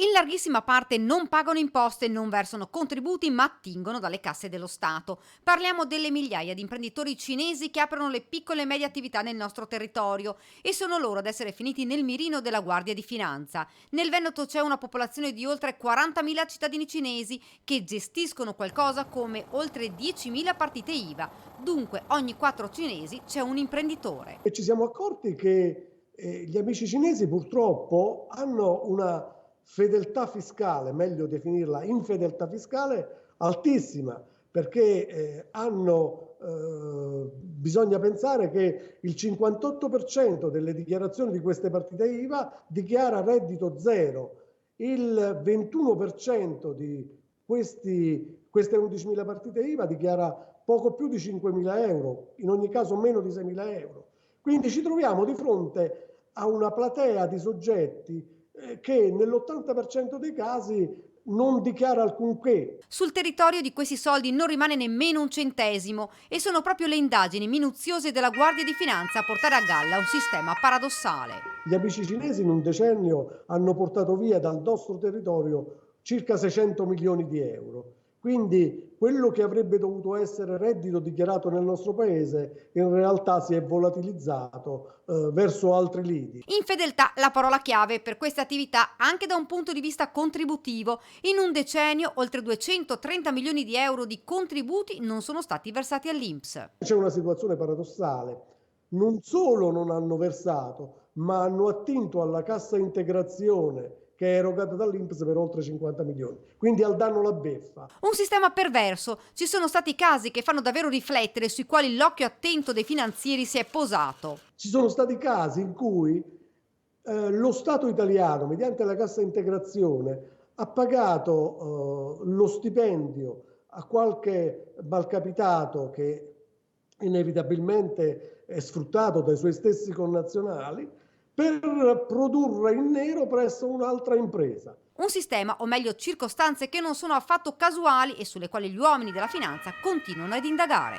In larghissima parte non pagano imposte, non versano contributi, ma attingono dalle casse dello Stato. Parliamo delle migliaia di imprenditori cinesi che aprono le piccole e medie attività nel nostro territorio e sono loro ad essere finiti nel mirino della Guardia di Finanza. Nel Veneto c'è una popolazione di oltre 40.000 cittadini cinesi che gestiscono qualcosa come oltre 10.000 partite IVA. Dunque, ogni 4 cinesi c'è un imprenditore. E ci siamo accorti che gli amici cinesi purtroppo hanno una fedeltà fiscale, meglio definirla infedeltà fiscale, altissima, perché bisogna pensare che il 58% delle dichiarazioni di queste partite IVA dichiara reddito zero, il 21% di queste 11.000 partite IVA dichiara poco più di 5.000 euro, in ogni caso meno di 6.000 euro. Quindi ci troviamo di fronte a una platea di soggetti che nell'80% dei casi non dichiara alcunché. Sul territorio di questi soldi non rimane nemmeno un centesimo e sono proprio le indagini minuziose della Guardia di Finanza a portare a galla un sistema paradossale. Gli amici cinesi in un decennio hanno portato via dal nostro territorio circa 600 milioni di euro. Quindi quello che avrebbe dovuto essere reddito dichiarato nel nostro paese in realtà si è volatilizzato verso altri lidi. Infedeltà, la parola chiave per queste attività anche da un punto di vista contributivo. In un decennio oltre 230 milioni di euro di contributi non sono stati versati all'INPS. C'è una situazione paradossale. Non solo non hanno versato, ma hanno attinto alla cassa integrazione che è erogata dall'INPS per oltre 50 milioni. Quindi al danno la beffa. Un sistema perverso. Ci sono stati casi che fanno davvero riflettere sui quali l'occhio attento dei finanzieri si è posato. Ci sono stati casi in cui lo Stato italiano, mediante la cassa integrazione, ha pagato lo stipendio a qualche malcapitato che inevitabilmente è sfruttato dai suoi stessi connazionali per produrre in nero presso un'altra impresa. Un sistema, o meglio circostanze che non sono affatto casuali e sulle quali gli uomini della finanza continuano ad indagare.